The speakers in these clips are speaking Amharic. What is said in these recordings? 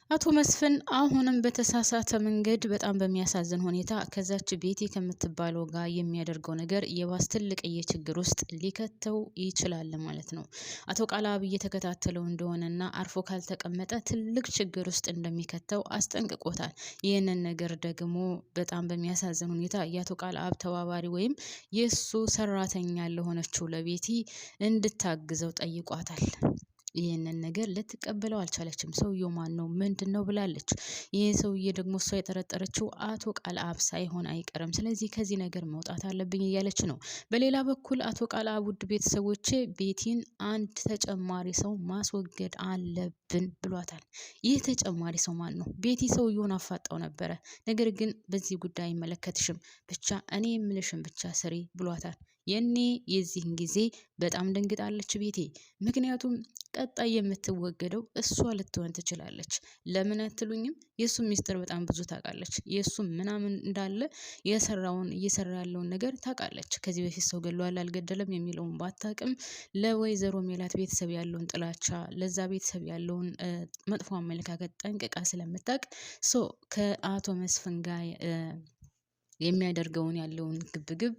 አቶ መስፍን አሁንም በተሳሳተ መንገድ በጣም በሚያሳዝን ሁኔታ ከዛች ቤቲ ከምትባለው ጋር የሚያደርገው ነገር የባስ ትልቅዬ ችግር ውስጥ ሊከተው ይችላል ማለት ነው። አቶ ቃላብ እየተከታተለው እንደሆነና አርፎ ካልተቀመጠ ትልቅ ችግር ውስጥ እንደሚከተው አስጠንቅቆታል። ይህንን ነገር ደግሞ በጣም በሚያሳዝን ሁኔታ የአቶ ቃላብ ተባባሪ ወይም የእሱ ሰራተኛ ለሆነችው ለቤቲ እንድታግዘው ጠይቋታል። ይህንን ነገር ልትቀበለው አልቻለችም። ሰውየው ማን ነው ምንድነው ብላለች። ይሄ ሰውዬ ደግሞ እሷ የጠረጠረችው አቶ ቃልአብ ሳይሆን አይቀርም። ስለዚህ ከዚህ ነገር መውጣት አለብኝ እያለች ነው። በሌላ በኩል አቶ ቃልአብ ውድ ቤተሰቦቼ ቤቲን አንድ ተጨማሪ ሰው ማስወገድ አለብን ብሏታል። ይህ ተጨማሪ ሰው ማን ነው? ቤቲ ሰውየውን አፋጣው ነበረ። ነገር ግን በዚህ ጉዳይ አይመለከትሽም፣ ብቻ እኔ የምልሽን ብቻ ስሪ ብሏታል። የዚህን ጊዜ በጣም ደንግጣለች ቤቴ። ምክንያቱም ቀጣይ የምትወገደው እሷ ልትሆን ትችላለች። ለምን አትሉኝም? የሱ ሚስጥር በጣም ብዙ ታውቃለች። የሱ ምናምን እንዳለ እየሰራ ያለውን ነገር ታውቃለች። ከዚህ በፊት ሰው ገሏል አልገደለም የሚለውን ባታውቅም ለወይዘሮ ሜላት ቤተሰብ ያለውን ጥላቻ፣ ለዛ ቤተሰብ ያለውን መጥፎ አመለካከት ጠንቅቃ ስለምታውቅ ከአቶ መስፍን ጋር የሚያደርገውን ያለውን ግብግብ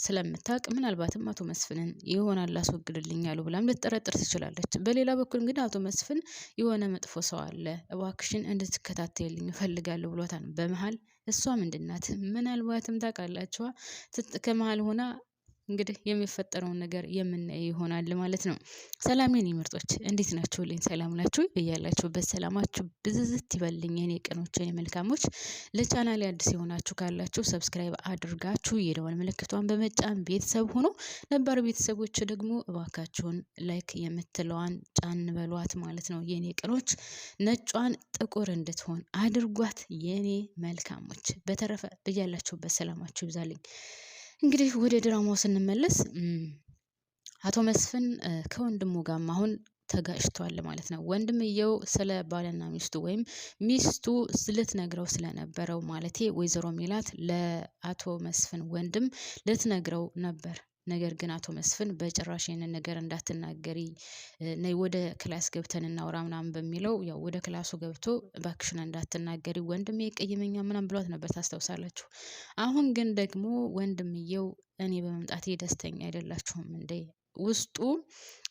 ስለምታውቅ ምናልባትም አቶ መስፍንን ይሆናል አስወግድልኝ ያለው ብላም ልትጠረጥር ትችላለች። በሌላ በኩል እንግዲህ አቶ መስፍን የሆነ መጥፎ ሰው አለ እባክሽን እንድትከታተይልኝ እፈልጋለሁ ብሏታል። በመሀል እሷ ምንድናት? ምናልባትም ታውቃላችኋ ከመሀል ሆና እንግዲህ የሚፈጠረውን ነገር የምናየው ይሆናል ማለት ነው። ሰላም የኔ ምርጦች እንዴት ናችሁልኝ? ሰላም ናችሁ? እያላችሁበት ሰላማችሁ ብዝዝት ይበልኝ የኔ ቅኖች የኔ መልካሞች። ለቻናሌ አዲስ የሆናችሁ ካላችሁ ሰብስክራይብ አድርጋችሁ የደወል ምልክቷን በመጫን ቤተሰብ ሆኖ ነባር ቤተሰቦች ደግሞ እባካችሁን ላይክ የምትለዋን ጫን በሏት ማለት ነው። የኔ ቅኖች ነጯን ጥቁር እንድትሆን አድርጓት የኔ መልካሞች። በተረፈ በያላችሁበት ሰላማችሁ ይብዛልኝ። እንግዲህ ወደ ድራማው ስንመለስ አቶ መስፍን ከወንድሙ ጋር አሁን ተጋጭቷል ማለት ነው። ወንድምየው ስለ ባልና ሚስቱ ወይም ሚስቱ ልትነግረው ስለነበረው ማለቴ ወይዘሮ ሜላት ለአቶ መስፍን ወንድም ልትነግረው ነበር። ነገር ግን አቶ መስፍን በጭራሽ ይሄንን ነገር እንዳትናገሪ ነይ ወደ ክላስ ገብተን እናውራ ምናምን በሚለው ያው ወደ ክላሱ ገብቶ እባክሽን እንዳትናገሪ ወንድሜ ይቀየመኛ ምናምን ብሏት ነበር ታስታውሳላችሁ። አሁን ግን ደግሞ ወንድምየው እኔ በመምጣቴ ደስተኛ አይደላችሁም እንዴ? ውስጡ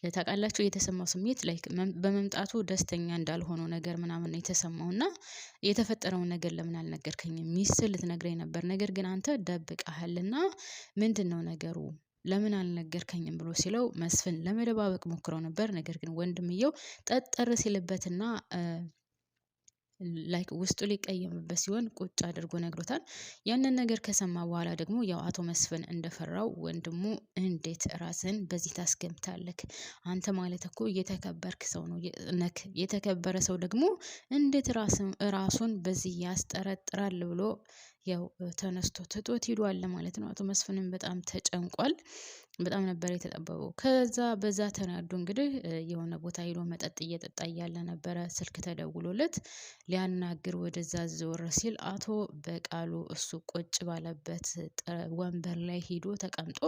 ታውቃላችሁ የተሰማው ስሜት ላይክ በመምጣቱ ደስተኛ እንዳልሆነው ነገር ምናምን የተሰማውና የተፈጠረውን ነገር ለምን አልነገርከኝም? ሚስት ልትነግረኝ ነበር፣ ነገር ግን አንተ ደብቀሃልና ምንድነው ነገሩ? ለምን አልነገርከኝም ብሎ ሲለው መስፍን ለመደባበቅ ሞክረው ነበር። ነገር ግን ወንድምየው ጠጠር ሲልበትና ላይክ ውስጡ ሊቀየምበት ሲሆን ቁጭ አድርጎ ነግሮታል። ያንን ነገር ከሰማ በኋላ ደግሞ ያው አቶ መስፍን እንደፈራው ወንድሙ እንዴት ራስን በዚህ ታስገምታለክ? አንተ ማለት እኮ የተከበርክ ሰው ነው ነክ። የተከበረ ሰው ደግሞ እንዴት ራሱን በዚህ ያስጠረጥራል ብሎ ያው ተነስቶ ትቶት ሄዷል ማለት ነው። አቶ መስፍንም በጣም ተጨንቋል። በጣም ነበር የተጠበበው። ከዛ በዛ ተናዶ እንግዲህ የሆነ ቦታ ሄዶ መጠጥ እየጠጣ እያለ ነበረ ስልክ ተደውሎለት ሊያናግር ወደዛ ዘወር ሲል አቶ በቃሉ እሱ ቁጭ ባለበት ወንበር ላይ ሄዶ ተቀምጦ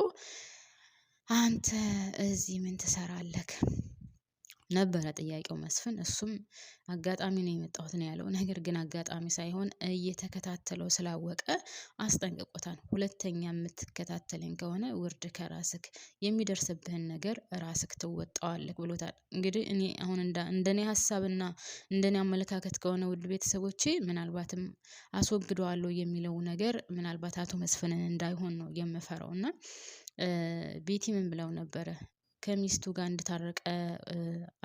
አንተ እዚህ ምን ትሰራለህ ነበረ ጥያቄው። መስፍን እሱም አጋጣሚ ነው የመጣሁት ነው ያለው። ነገር ግን አጋጣሚ ሳይሆን እየተከታተለው ስላወቀ አስጠንቅቆታል። ሁለተኛ የምትከታተለኝ ከሆነ ውርድ ከራስክ፣ የሚደርስብህን ነገር ራስክ ትወጣዋለህ ብሎታል። እንግዲህ እኔ አሁን እንደኔ ሀሳብና እንደኔ አመለካከት ከሆነ ውድ ቤተሰቦቼ ምናልባትም አስወግደዋለሁ የሚለው ነገር ምናልባት አቶ መስፍንን እንዳይሆን ነው የምፈራው። እና ቤቲ ምን ብለው ነበረ? ከሚስቱ ጋር እንድታረቀ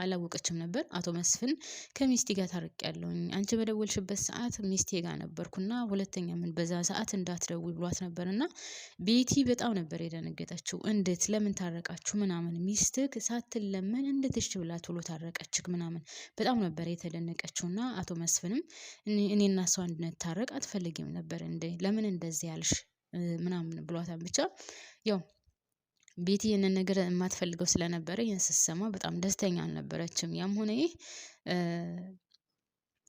አላወቀችም ነበር። አቶ መስፍን ከሚስቴ ጋር ታርቄያለሁኝ፣ አንቺ በደወልሽበት ሰዓት ሚስቴ ጋር ነበርኩና ሁለተኛ ምን በዛ ሰዓት እንዳትደውይ ብሏት ነበርና ቤቲ በጣም ነበር የደነገጠችው። እንዴት ለምን ታረቃችሁ ምናምን ሚስትክ ሳትለመን እንዴት እሺ ብላ ቶሎ ታረቀችክ ምናምን በጣም ነበር የተደነቀችውና አቶ መስፍንም እኔና እሷ እንድንታረቅ አትፈልጊም ነበር እንዴ? ለምን እንደዚህ ያልሽ ምናምን ብሏታል። ብቻ ያው ቤቲ ይህንን ነገር የማትፈልገው ስለነበረ ይህን ስትሰማ በጣም ደስተኛ አልነበረችም። ያም ሆነ ይህ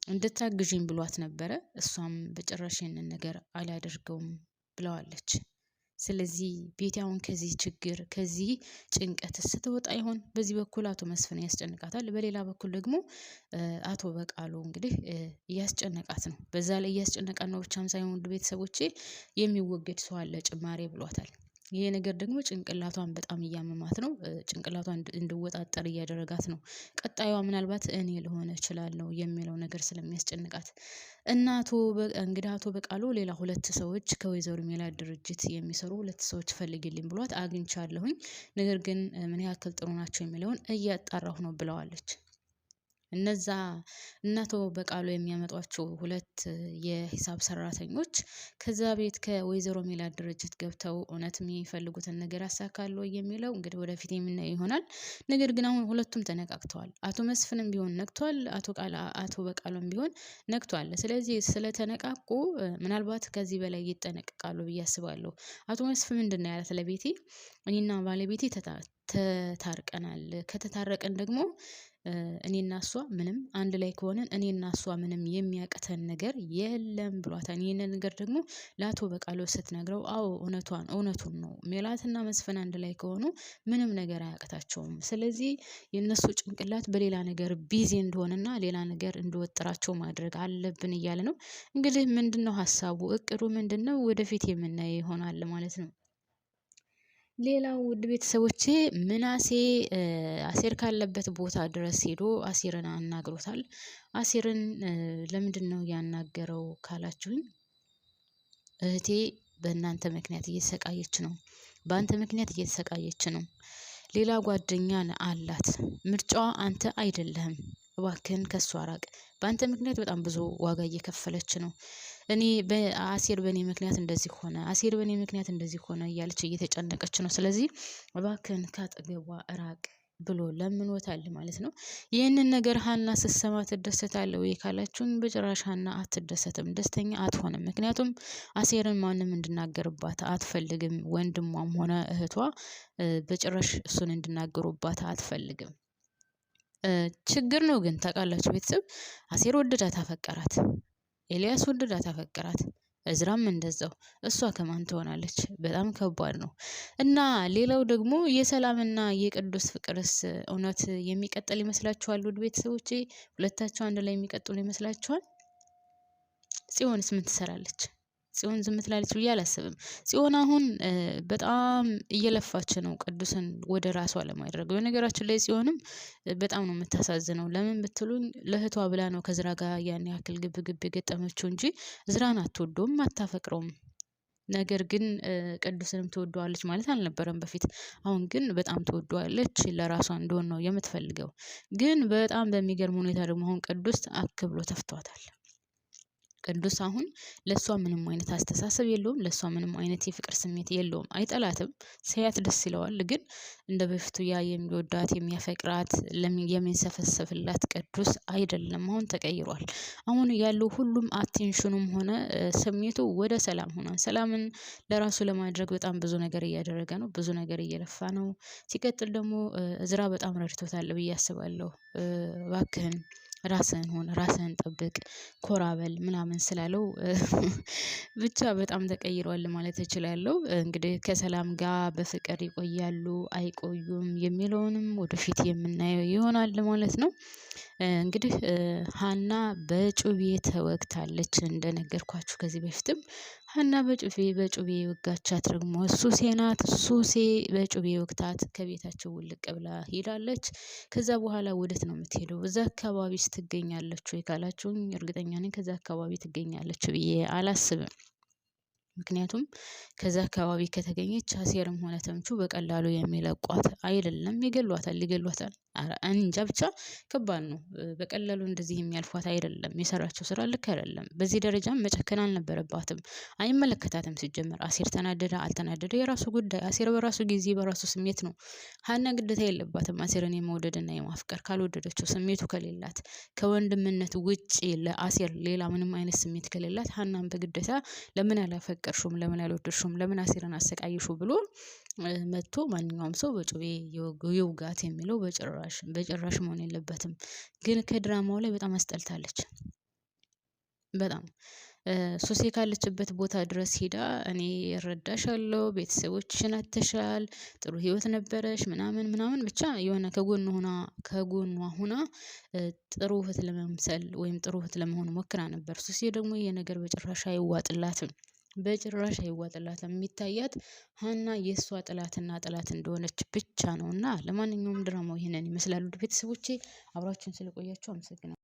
እንድታግዥኝ ብሏት ነበረ። እሷም በጭራሽ ይህንን ነገር አላደርገውም ብለዋለች። ስለዚህ ቤቲ አሁን ከዚህ ችግር ከዚህ ጭንቀት ስትወጣ ይሆን? በዚህ በኩል አቶ መስፍን ያስጨንቃታል፣ በሌላ በኩል ደግሞ አቶ በቃሉ እንግዲህ እያስጨነቃት ነው። በዛ ላይ እያስጨነቃት ነው ብቻም ሳይሆን ውድ ቤተሰቦቼ የሚወገድ ሰው አለ ጭማሬ ብሏታል። ይሄ ነገር ደግሞ ጭንቅላቷን በጣም እያመማት ነው። ጭንቅላቷን እንድወጣጠር እያደረጋት ነው። ቀጣዩዋ ምናልባት እኔ ልሆን እችላለሁ የሚለው ነገር ስለሚያስጨንቃት እና እንግዲህ አቶ በቃሉ ሌላ 2 ሰዎች ከወይዘሮ ሜላት ድርጅት የሚሰሩ 2 ሰዎች ፈልግልኝ ብሏት አግኝቻለሁኝ፣ ነገር ግን ምን ያክል ጥሩ ናቸው የሚለውን እያጣራሁ ነው ብለዋለች። እነዛ እናቶ በቃሉ የሚያመጧቸው 2 የሂሳብ ሰራተኞች ከዛ ቤት ከወይዘሮ ሜላት ድርጅት ገብተው እውነት የሚፈልጉትን ነገር ያሳካሉ የሚለው እንግዲህ ወደፊት የምናየው ይሆናል። ነገር ግን አሁን ሁለቱም ተነቃቅተዋል። አቶ መስፍንም ቢሆን ነቅቷል፣ አቶ በቃሉም ቢሆን ነቅቷል። ስለዚህ ስለተነቃቁ ምናልባት ከዚህ በላይ ይጠነቀቃሉ ብዬ አስባለሁ። አቶ መስፍን ምንድን ነው ያላት ለቤቲ? እኔና ባለቤቴ ተታርቀናል፣ ከተታረቀን ደግሞ እኔና እሷ ምንም አንድ ላይ ከሆነን እኔና እሷ ምንም የሚያቅተን ነገር የለም ብሏታል። ይህንን ነገር ደግሞ ለአቶ በቃሉ ስትነግረው አዎ እውነቱን ነው፣ ሜላትና መስፍን አንድ ላይ ከሆኑ ምንም ነገር አያቅታቸውም። ስለዚህ የእነሱ ጭንቅላት በሌላ ነገር ቢዚ እንደሆነና ሌላ ነገር እንደወጥራቸው ማድረግ አለብን እያለ ነው። እንግዲህ ምንድነው ሀሳቡ እቅዱ ምንድነው? ወደፊት የምናየው ይሆናል ማለት ነው። ሌላው ውድ ቤተሰቦቼ ምናሴ አሴር ካለበት ቦታ ድረስ ሄዶ አሴርን አናግሮታል። አሴርን ለምንድን ነው ያናገረው ካላችሁኝ፣ እህቴ በእናንተ ምክንያት እየተሰቃየች ነው፣ በአንተ ምክንያት እየተሰቃየች ነው። ሌላ ጓደኛ አላት፣ ምርጫዋ አንተ አይደለህም። እባክህን ከሷ ራቅ። በአንተ ምክንያት በጣም ብዙ ዋጋ እየከፈለች ነው። አሴር በእኔ ምክንያት እንደዚህ ሆነ፣ አሴር በእኔ ምክንያት እንደዚህ ሆነ እያለች እየተጨነቀች ነው። ስለዚህ እባክህን ካጠገቧ ራቅ ብሎ ለምኖታል ማለት ነው። ይህንን ነገር ሀና ስትሰማ ትደሰታለህ ወይ ካላችሁኝ፣ በጭራሽ ሀና አትደሰትም፣ ደስተኛ አትሆንም። ምክንያቱም አሴርን ማንም እንድናገርባት አትፈልግም። ወንድሟም ሆነ እህቷ በጭራሽ እሱን እንድናገሩባት አትፈልግም። ችግር ነው ግን ታውቃላችሁ ቤተሰብ፣ አሴር ወደዳት አፈቀራት፣ ኤልያስ ወደዳት አፈቀራት፣ እዝራም እንደዛው። እሷ ከማን ትሆናለች? በጣም ከባድ ነው። እና ሌላው ደግሞ የሰላምና የቅዱስ ፍቅርስ እውነት የሚቀጥል ይመስላችኋል? ውድ ቤተሰቦቼ ሁለታቸው አንድ ላይ የሚቀጥሉ ይመስላችኋል? ጽዮንስ ምን ትሰራለች? ጽዮን ዝም ትላለች ብዬ አላስብም። ጽዮን አሁን በጣም እየለፋች ነው ቅዱስን ወደ ራሷ ለማድረግ። በነገራችን ላይ ጽዮንም በጣም ነው የምታሳዝነው። ለምን ብትሉኝ ለእህቷ ብላ ነው ከዝራ ጋር ያን ያክል ግብ ግብ የገጠመችው እንጂ ዝራን አትወደውም አታፈቅረውም። ነገር ግን ቅዱስንም ትወደዋለች ማለት አልነበረም በፊት። አሁን ግን በጣም ትወደዋለች፣ ለራሷ እንደሆነ ነው የምትፈልገው። ግን በጣም በሚገርም ሁኔታ ደግሞ አሁን ቅዱስ አክብሎ ተፍቷታል። ቅዱስ አሁን ለሷ ምንም አይነት አስተሳሰብ የለውም። ለሷ ምንም አይነት የፍቅር ስሜት የለውም። አይጠላትም፣ ሲያት ደስ ይለዋል። ግን እንደ በፊቱ ያ የሚወዳት የሚያፈቅራት የሚንሰፈሰፍላት ቅዱስ አይደለም። አሁን ተቀይሯል። አሁን ያለው ሁሉም አቴንሽኑም ሆነ ስሜቱ ወደ ሰላም ሆኗል። ሰላምን ለራሱ ለማድረግ በጣም ብዙ ነገር እያደረገ ነው። ብዙ ነገር እየለፋ ነው። ሲቀጥል ደግሞ እዝራ በጣም ረድቶታል ብዬ አስባለሁ። እባክህን ራስህን ሆነ ራስህን ጠብቅ፣ ኮራበል ምናምን ስላለው ብቻ በጣም ተቀይሯል ማለት እችላለሁ። እንግዲህ ከሰላም ጋር በፍቅር ይቆያሉ አይቆዩም የሚለውንም ወደፊት የምናየው ይሆናል ማለት ነው። እንግዲህ ሀና በጩቤ ተወግታለች እንደነገርኳችሁ ከዚህ በፊትም። ሀና በጩቤ ወጋቻት ደግሞ ሱሴ ናት። ሱሴ በጩቤ ወግታት ከቤታቸው ውልቅ ብላ ሄዳለች። ከዛ በኋላ ወዴት ነው የምትሄደው? እዛ አካባቢ ትገኛለች ወይ ካላችሁኝ፣ እርግጠኛ ነኝ ከዛ አካባቢ ትገኛለች ብዬ አላስብም። ምክንያቱም ከዛ አካባቢ ከተገኘች አሴርም ሆነ ተምቹ በቀላሉ የሚለቋት አይደለም፣ ሊገሏታል። እንጃ ብቻ ከባድ ነው። በቀላሉ እንደዚህ የሚያልፏት አይደለም። የሰራቸው ስራ ልክ አይደለም። በዚህ ደረጃም መጨከን አልነበረባትም። አይመለከታትም። ሲጀመር አሴር ተናደደ አልተናደደ የራሱ ጉዳይ። አሴር በራሱ ጊዜ በራሱ ስሜት ነው። ሀና ግዴታ የለባትም አሴርን የመውደድና የማፍቀር። ካልወደደችው ስሜቱ ከሌላት ከወንድምነት ውጪ ለአሴር ሌላ ምንም አይነት ስሜት ከሌላት ሀናን በግዴታ ለምን አላፈቀርሹም፣ ለምን አልወደድሹም፣ ለምን አሴርን አሰቃይሹ ብሎ መጥቶ ማንኛውም ሰው በጩቤ ይውጋት የሚለው በጭራሽ መሆን የለበትም። ግን ከድራማው ላይ በጣም አስጠልታለች። በጣም ሶሴ ካለችበት ቦታ ድረስ ሄዳ እኔ እረዳሻለሁ፣ ቤተሰቦችሽን አጥተሻል፣ ጥሩ ህይወት ነበረሽ ምናምን ምናምን ብቻ የሆነ ከጎኗ ሆና ጥሩ እህት ለመምሰል ወይም ጥሩ እህት ለመሆን ሞክራ ነበር። ሶሴ ደግሞ ይሄ ነገር በጭራሽ አይዋጥላትም። በጭራሽ አይዋጥላትም። የሚታያት ሀና የእሷ ጥላትና ጥላት እንደሆነች ብቻ ነው። እና ለማንኛውም ድራማው ይሄንን ይመስላሉ። ቤተሰቦቼ አብራችሁን ስለቆያችሁ አመሰግናለሁ።